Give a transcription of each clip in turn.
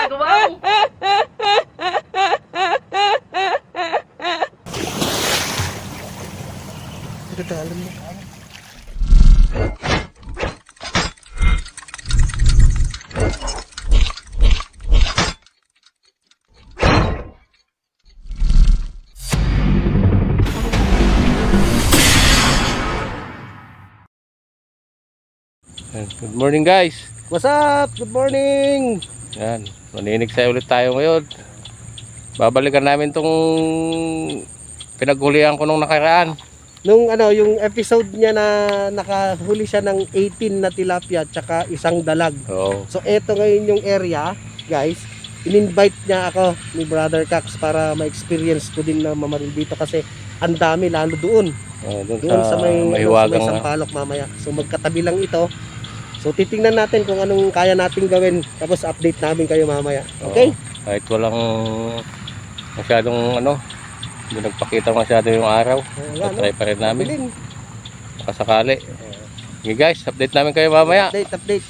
ginagawa mo? Dadaalan mo. Good morning guys. What's up? Good morning! Yan, maninigsay ulit tayo ngayon. Babalikan namin tong pinaghulihan ko nung nakaraan. Nung yung episode niya na nakahuli siya ng 18 na tilapia tsaka isang dalag. Oo. So eto ngayon yung area, guys. In-invite niya ako ni Brother Cax para ma-experience ko din na mamaril dito kasi ang dami lalo doon. Doon sa may Mahiwagang Sampaloc mamaya. So magkatabi lang ito. So titingnan natin kung anong kaya natin gawin tapos update namin kayo mamaya. Okay? Kahit walang masyadong hindi nagpakita masyado yung araw. Try pa rin namin. Kasakali. Okay guys, update namin kayo mamaya. Update.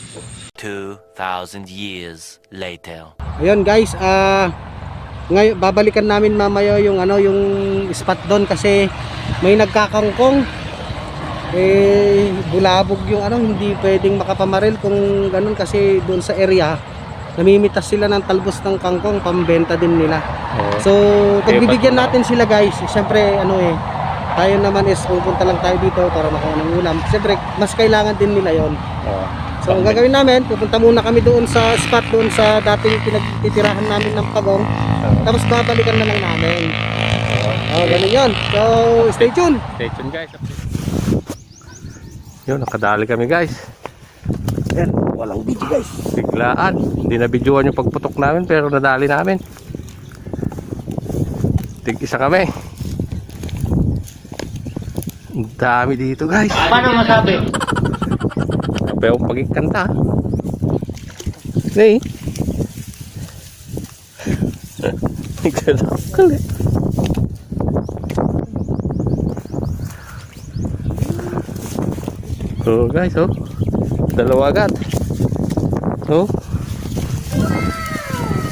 2,000 years later. Ayun guys, ngayon babalikan namin mamaya yung yung spot doon kasi may nagkakangkong. Bulabog yung hindi pwedeng makapamaril kung ganun kasi doon sa area namimitas sila ng talbos ng kangkong pambenta din nila. So pagbibigyan natin sila guys, syempre tayo naman is pupunta lang tayo dito para makakuha ng ulam. Syempre mas kailangan din nila yon. So ang gagawin namin, pupunta muna kami doon sa spot doon sa dating pinagtitirahan namin ng pagong. Tapos babalikan na lang namin. Ganun yun. So stay tuned. Stay tuned guys. Yun, nakadali kami guys. Yan, walang video guys. Biglaan. Hindi na videoan yung pagputok namin pero nadali namin. Tig-isa kami. Ang dami dito guys. Paano masabi? Sabi akong pagkikanta. Hey. Nagsalak kalit. So guys, dalawa agad.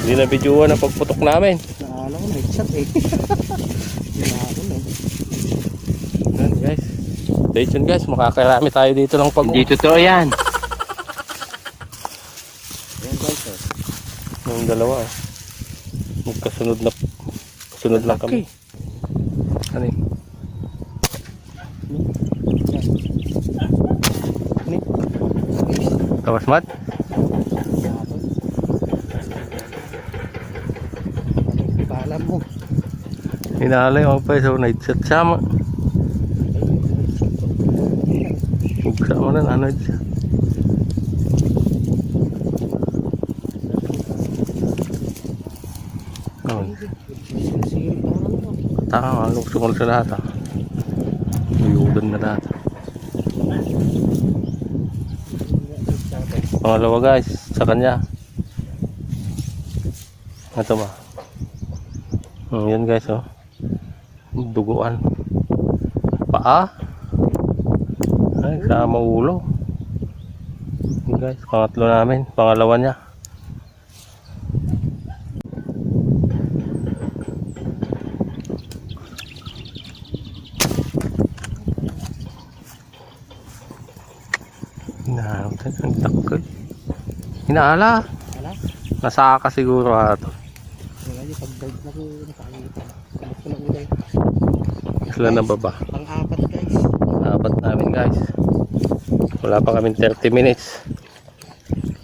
Hindi na videoan ang pagputok namin. Naalala ko na headshot Yan guys. Stay tuned guys, makakarami tayo dito ng pag. Hindi totoo yan. Yan guys Yung dalawa magkasunod na sunod lang kami. Ano yun? Tawas mat? Paalam mo. Hinalay ako pa so night shot sama. Sama na siya. Tama, luksong sa lahat. Uyudan na lahat. Pangalawa guys, sa kanya. Ito ba? Yan guys duguan. Paa. Ay, sama ulo. Yan guys, pangatlo namin. Pangalawa niya. Ang takot. Hinaala. Nasaka siguro ato. Sila na baba. Pang-apat guys. Apat namin guys. Wala pa kaming 30 minutes.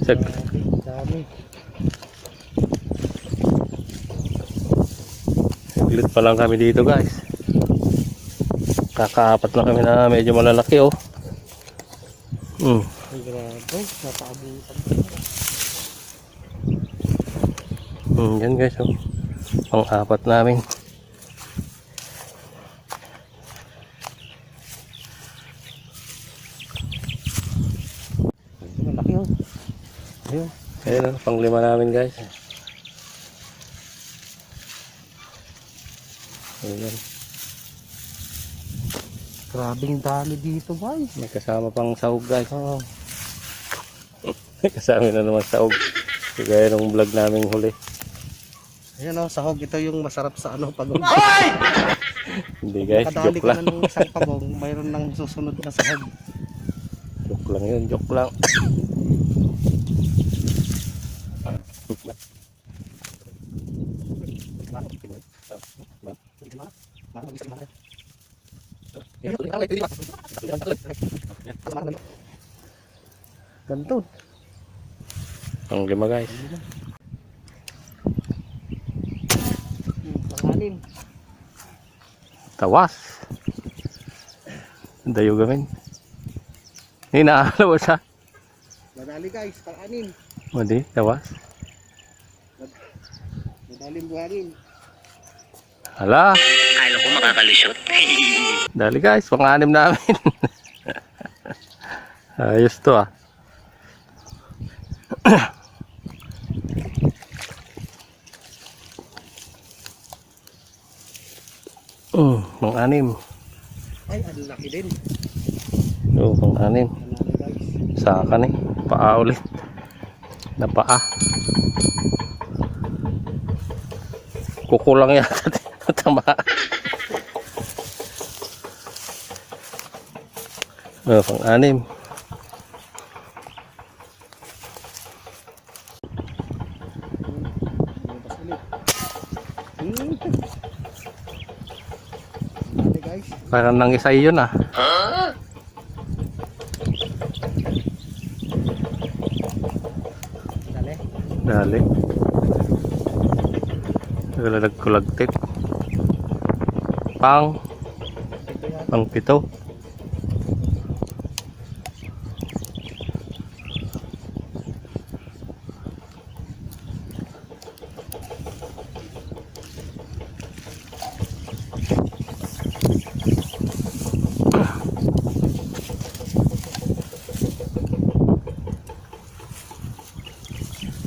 Dami. Saglit pa lang kami dito guys. Kakaapat na kami na medyo malalaki Ay grabe, napaabutan. Yan guys pang-apat namin. Malaki Ayun pang-lima namin guys. Ayan. Grabing dami dito boy. May kasama pang sahog guys. Oo. May kasama na naman sahog. Kagaya ng vlog naming huli. Ayan o, sahog. Ito yung masarap sa ano, pagong. Hindi guys, Nakadali joke ka lang. na ng isang pagong, mayroon nang susunod na sahog. Joke lang yun, joke lang. Ganito. Ang lima guys. Panganin. Tawas. Dayo gamin. Hinaalaw siya. Madali guys, panganin. Madi, tawas. Madaling buhanin. Hala. Kala ko makakalusot. Dali guys, pang-anim namin. Ayos to ah. Pang-anim. Ay, ang laki din. Oo, pang-anim. Panalo guys. Sa akin eh. Paa ulit. Na paa. Kukulang yata. Tama. Oh, pang-anim. Lumabas ulit. Dali guys. Parang nangisay yun ah. Dali. Dali. Wala nagkulagtit. Pang Ito yan. pang pito.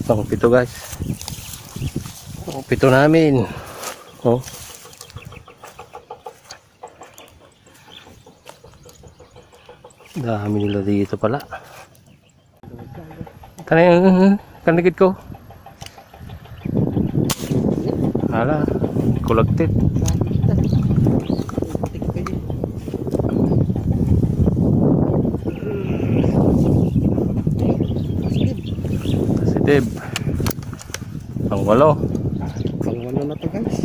Pang pito guys. Pang pito namin. Oh. Dami nila dito pala. Tanay, kanigid ko. Hala, kulagtit. Positive. Pang walo. Pangwalo na to guys.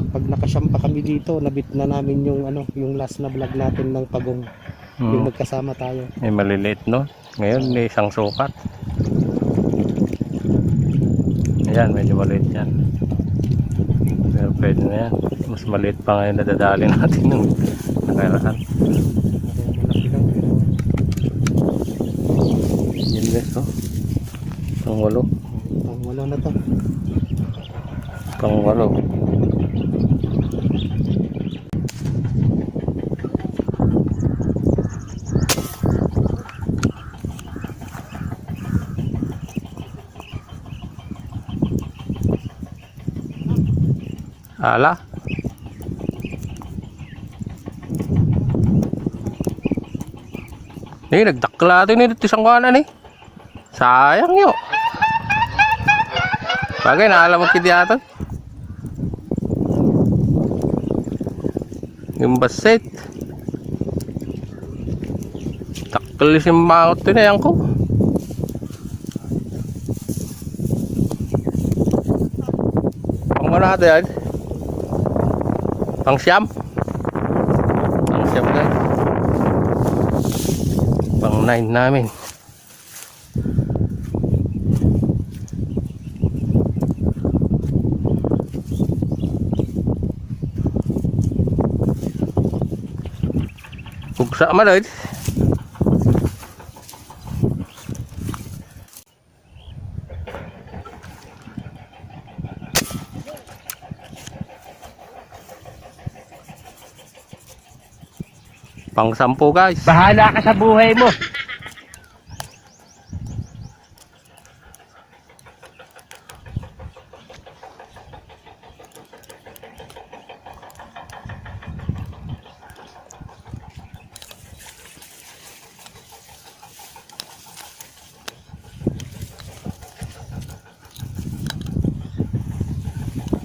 Pag nakasyampa kami dito, nabit na namin yung ano, yung last na vlog natin ng pagong. Yung magkasama tayo. May maliliit no. Ngayon may isang sukat. Ayan, medyo maliit yan. Pero pwede na yan. Mas maliit pa ngayon nadadali natin nung nakaraan. Malaki lang pero Yan guys, oh. Pang walo. pangwalo na to. Pang walo. Ala. Nagdakla ito nito isang kanan eh. Sayang yun. Bagay, naalam mo kiti ato. Yung basit. Taklis yung mangot ito na yan ko. Pang ano natin yan? Pang siyam? Pang siyam guys. Pang 9 namin. Bugsa man eh. Pang 10 guys. Bahala ka sa buhay mo.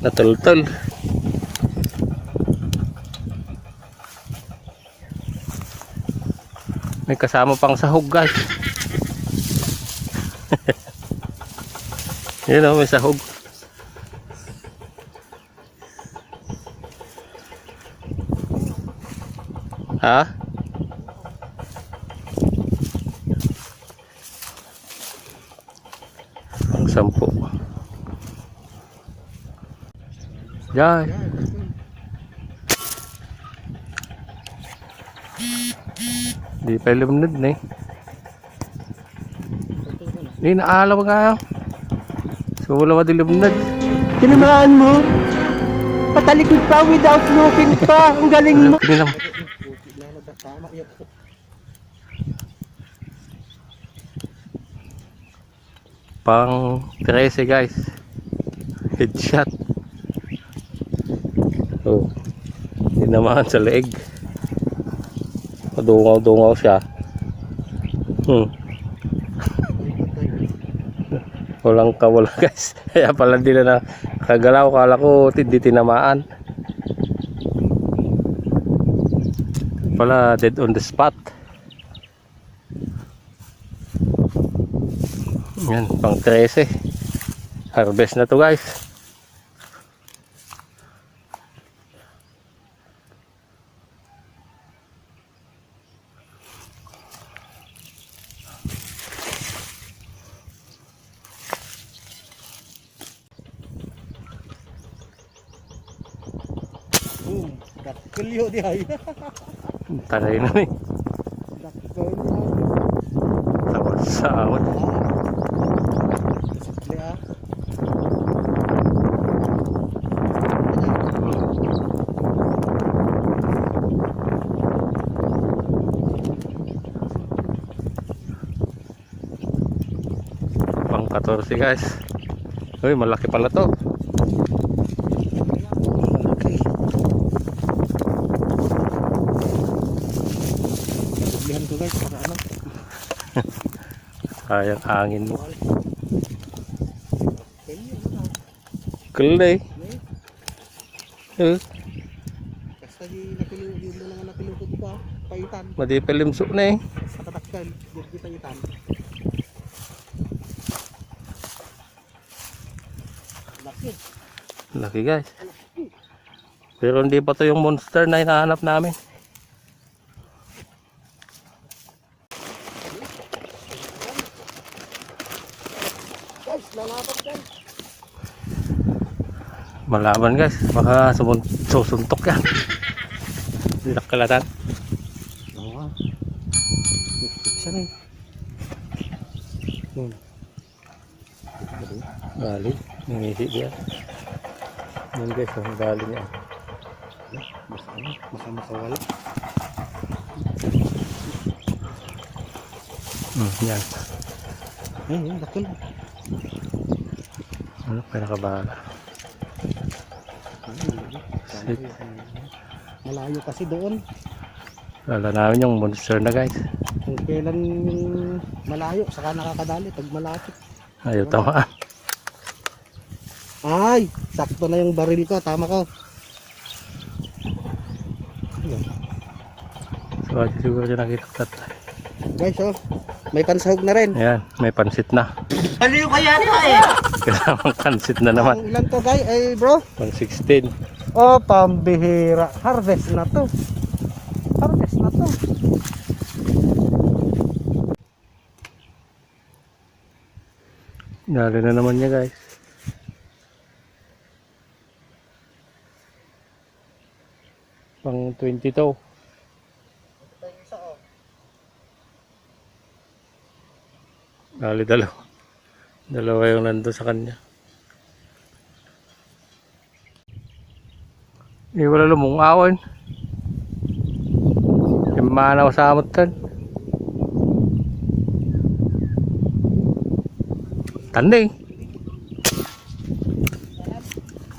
Natultol. May kasama pang sahog guys. Yun o, may sahog. Ha? Ang 10. Yan. Di pa lumunod na eh. Di naalaw ka. So wala madilumunod. Tinamaan mo? Patalikod pa without looking pa. Ang galing mo. Pinilam. Pang 13 guys. Headshot. Oh. Tinamaan sa leeg. Padungaw-dungaw siya. Walang kawala guys. Kaya pala hindi na nakagalaw. Kala ko hindi tinamaan. Pala dead on the spot. Yan, pang 13. Harvest na to guys. Kulyo di ay. Taray na eh. Takot sa awat. Pang 14 guys. Uy, malaki pala to. Lihan ko guys para ano. Sayang angin mo. Kulay. Basta di nakilugod yun na nga nakilugod pa. Paitan. Madipilimsok na eh. Sa katakal. Di paitan. Laki. Laki guys. Pero hindi pa to yung monster na hinahanap namin. Guys, lalapat guys. Malaman guys, baka susuntok yan. Hindi nakalatan. Oo. Isa na Bali, nangisip yan. Yan guys, ang bali niya. Baka makawala. Yan. Ayun, dakol. Ano, pinakabala. Sit. Malayo kasi doon. Lala namin yung monster na guys. Kung kailan yung malayo, saka nakakadali pag malapit. Ayaw tamaan. Ay, sakto na yung baril ko, tama ko. So, siguro siya nakita. Guys, oh, may pansahog na rin. Ayan, may pansit na. Baliw kaya na eh. Kasamang pansit na naman. Ang ilan to guys, ay bro? Pang 16. Oh, pambihira. Harvest na to. Harvest na to. Dali na naman niya guys. Pang 22. Dali dalawa. Dalawa yung nandun sa kanya. Eh wala lumungawan. Yung manaw sa amot kan. Tanding.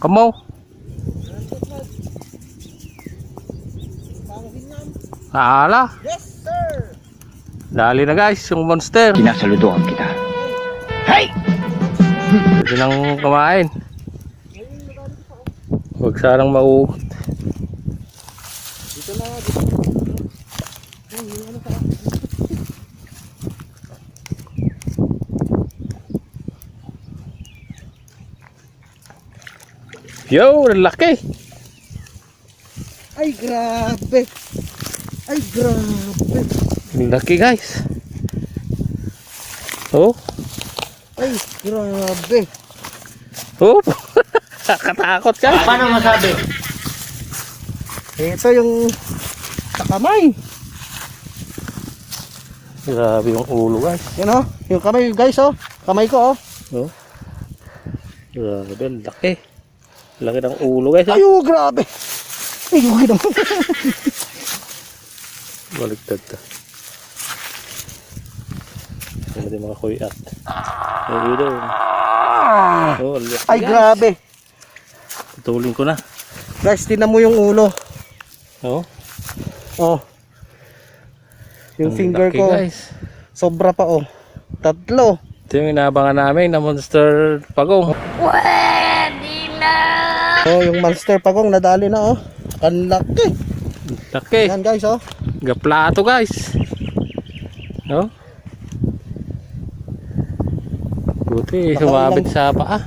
Kamo. Ala. Yes, sir. Dali na guys, yung monster. Sinasaludoan kita. Hey! Pwede nang kumain. Huwag sanang maugot. Dito na, dito. Ay, yung ano sa Yo, laki. Ay, grabe. Ay, grabe. Laki guys. Oh. Ay, grabe. Oh. Nakatakot ka. Paano masabi? Ito yung sa kamay. Grabe yung ulo guys. Yan oh, yung kamay guys oh. Kamay ko oh. Oh. Grabe, laki. Laki ng ulo guys. Ay, grabe. Ay, okay naman. Baligtad to. Ano din mga kuyat. Ay, ito. Oh, laki, Ay, guys. grabe. Tutulin ko na. Guys, tinan mo yung ulo. Oh. Oh. Yung Ang finger laki, ko. guys. Sobra pa oh. 3. Ito yung inaabangan namin na monster pagong. Oh, yung monster pagong nadali na oh. Ang laki. Laki. Yan guys oh. Gaplato guys. Oh. Buti sumabit sa paa.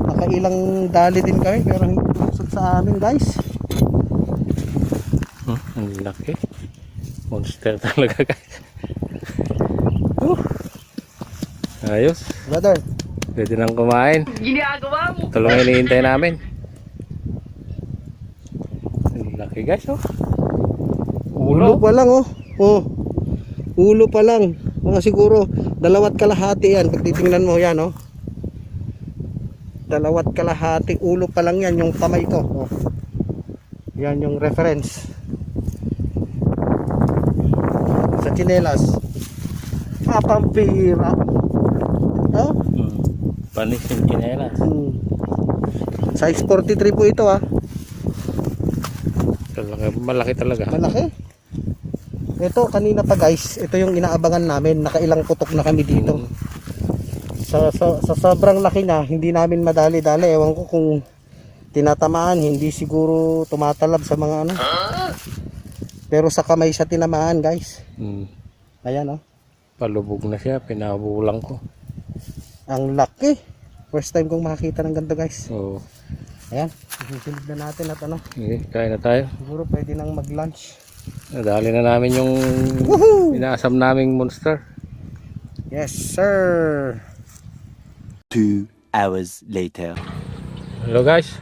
Nakailang dali din kami pero hindi tumusod sa amin guys. Ang laki. Monster talaga guys. Ayos. Brother. Pwede nang kumain. Ginagawa mo. Ito lang yung hinihintay namin. Ang laki guys oh. Ulo pa lang oh. Oh. Ulo pa lang. Mga siguro 2 kalahati yan. Pag titingnan mo yan oh. 2 kalahati ulo pa lang yan yung kamay ko. Oh. Yan yung reference. Sa chinelas. Pampira. Oh. Panis yung chinelas. Size 43 po ito ah. Malaki talaga. Malaki. Ito kanina pa guys, ito yung inaabangan namin. Nakailang putok na kami dito. Sa sobrang laki na, hindi namin madali-dali. Ewan ko kung tinatamaan, hindi siguro tumatalab sa mga ano. Pero sa kamay siya tinamaan guys. Ayan oh. Palubog na siya, pinabulang ko. Ang laki. First time kong makakita ng ganito guys. Oo. Ayan, susunod na natin at ano. Okay, kain na tayo. Siguro pwede nang mag-lunch. Nadali na namin yung Woohoo! inaasam naming monster. Yes sir. 2 hours later. Hello guys.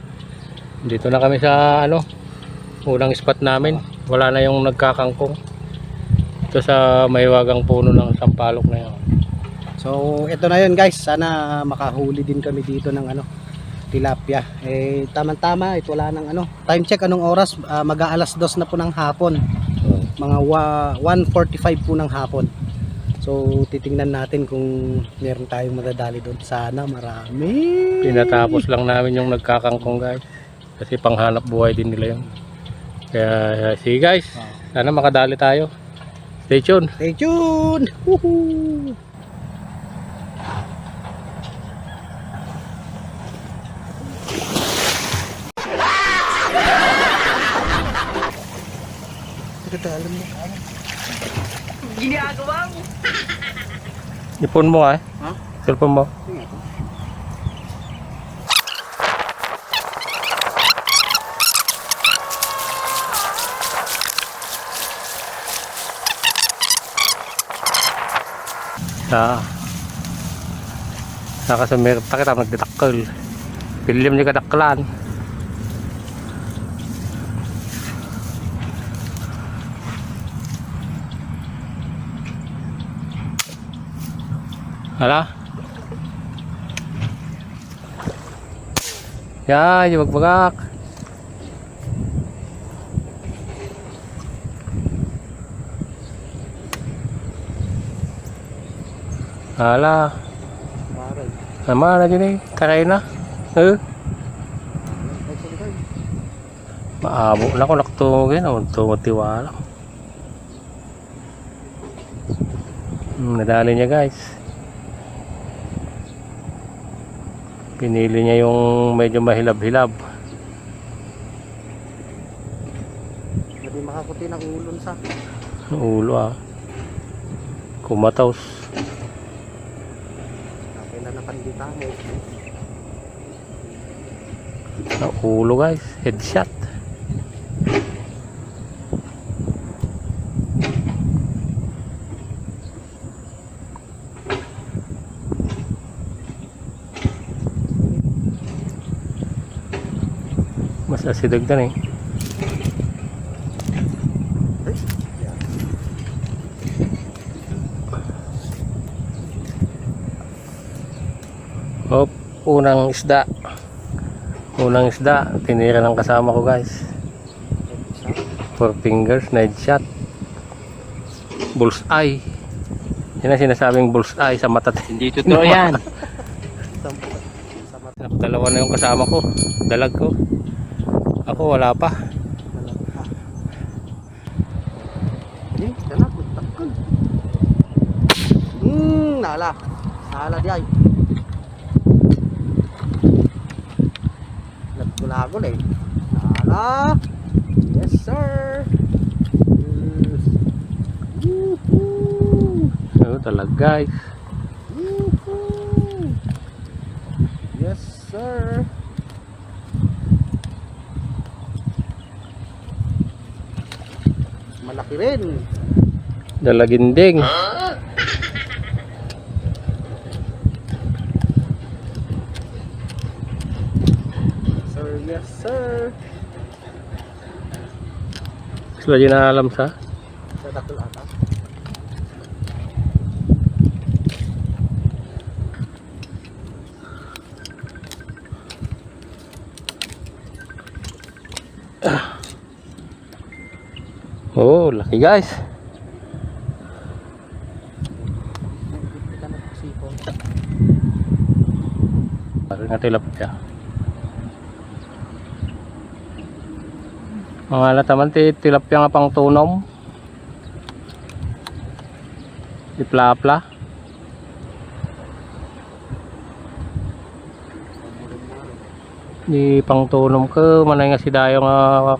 Dito na kami sa ano, unang spot namin. Wala na yung nagkakangkong. Ito sa maywagang puno ng sampalok na yun. So ito na yun guys. Sana makahuli din kami dito ng ano, tilapia. Eh tama-tama, ito wala ng ano. Time check anong oras? Mag-aalas 2 na po ng hapon. Mga 1:45 po ng hapon. So titingnan natin kung meron tayong madadali doon. Sana marami. Tinatapos lang namin yung nagkakangkong guys. Kasi panghanap buhay din nila yun. Kaya sige guys, sana makadali tayo. Stay tuned. Stay tuned. Woohoo! Alam mo. Ginagawa mo. Ipon mo ah. Ha? Cellphone mo. Saka sa meron pa kita nagdidakkel. Pilim niya kadakkelan. Hala? Yan, yung magbagak. Hala. Sama na dyan eh. Karay na. Maabo na ako nakatungin. Tumatiwala. Nadali niya guys. Pinili niya yung medyo mahilab-hilab. Hindi makakuti ng ulon sa. Ang ulo kumataws. Okay na napandita mo. Ang ulo guys, headshot. Mas asidagdan eh. Hop, unang isda. Unang isda, tinira ng kasama ko guys. 4 fingers, night shot. Bullseye. Yan ang sinasabing bullseye sa mata. Hindi totoo yan. Dalawa na yung kasama ko. Dalag ko. Ako wala pa. Dalag, magtakal. Nala. Nala di ay. Nagkulagol eh. Nala. Yes sir. Ano talag guys. Yes sir. Malaki rin. Dalaginding. Sir, yes sir. Sila din na alam sa. Sa dakul ata. Oh, laki guys. Parang nga tilapia. Mga lataman tilapia nga pang tunom. Dipla-pla. Di pang tunom ko manay nga si dayo nga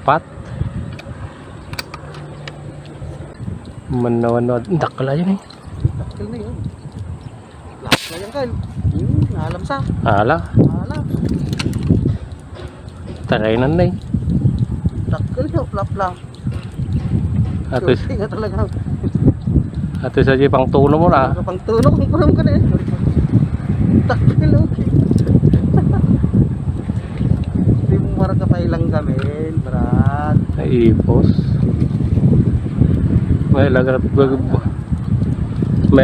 pat. Manawan-nawan. Dakla yun eh. Dakil na yun. Lakas na yan Kyle. Alam sa. Ala. Alam. Tarainan na eh. Dakil yun. Plap-plap. Ato Nga talaga. sa di pang tunom mo na. Pang tulog. Ang kuram ka na eh. Dakil okay. Hindi mo marag ka pa ilang gamin. Brad. Naipos. May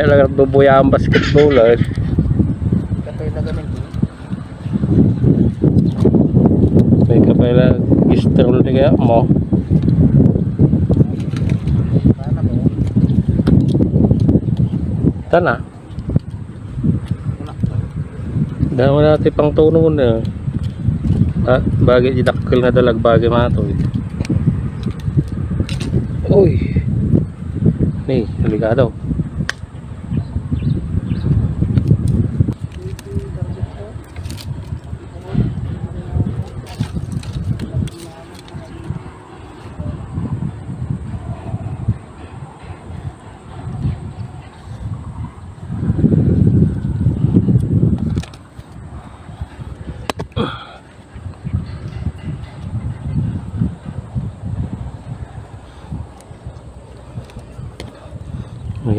lagat bubuya ang basketball eh. Kapay na gamin. May kapela gistrol di kaya mo. Sana mo. Tana. Dahil mo natin pang tuno na. Bagay didakkel na dalag bagay mato. Uy. Nih, delikado.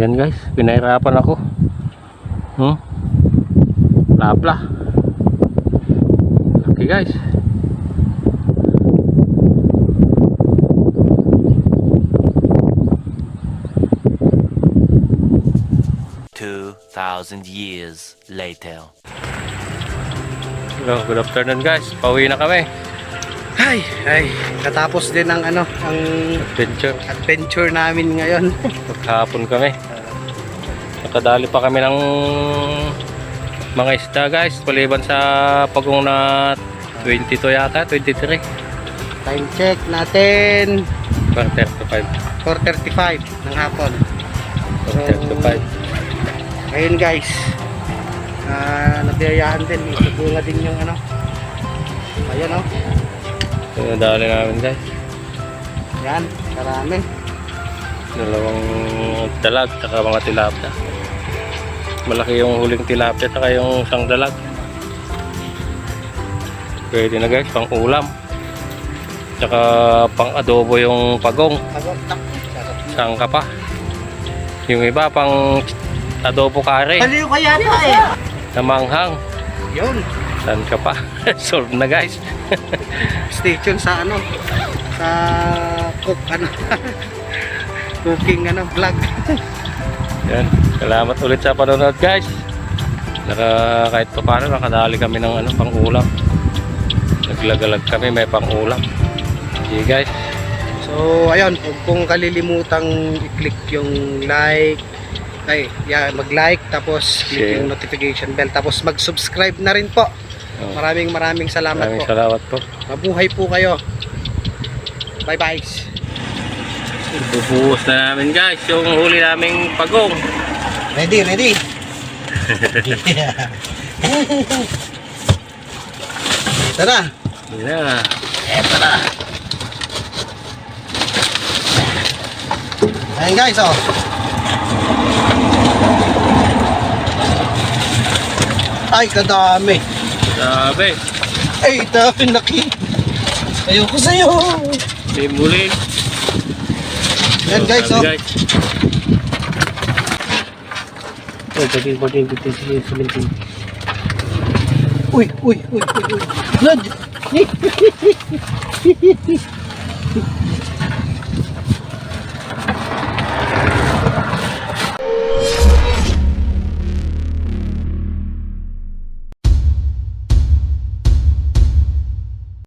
Ayan guys, pinahirapan ako. Lapla. Okay guys. "2,000 years later." Hello, good afternoon guys. Pauwi na kami. Ay, natapos din ang ang adventure namin ngayon. Maghapon kami. Nakadali pa kami ng mga isda guys. Paliban sa pagong na 22 yata, 23. Time check natin 4:35. 4:35 ng hapon. 4:35. Ayun guys. Nabiyayahan din. Bunga din yung Ayan Pinadali namin guys. Yan, karami. Dalawang dalag, saka mga tilapia. Malaki yung huling tilapia, saka yung isang dalag. Pwede na guys, pang ulam. Saka pang adobo yung pagong. Sangka pa. Yung iba pang adobo kare. Baliw ka yata eh. Na manghang. Yun. Saan ka pa? Solve na guys. Stay tuned sa ano, sa cooking vlog. Yan. Salamat ulit sa panonood guys. Kahit pa paano nakadali kami ng pang ulam. Naglagalag kami, may pang ulam. Okay guys. So ayun, huwag pong kalilimutang i-click yung like, mag-like, tapos click Share. yung notification bell, tapos mag-subscribe na rin po. Maraming salamat Maraming po. salamat po. Mabuhay po kayo. Bye bye. Bubuhos na namin guys yung huli naming pagong. Ready. Ito na. Yan na. Ito na. Ayan guys, oh. Ay, kadami. Sabi. Ay, dami laki. Ayoko sa'yo. Simulin. Ayan guys, oh. Uy. Lod.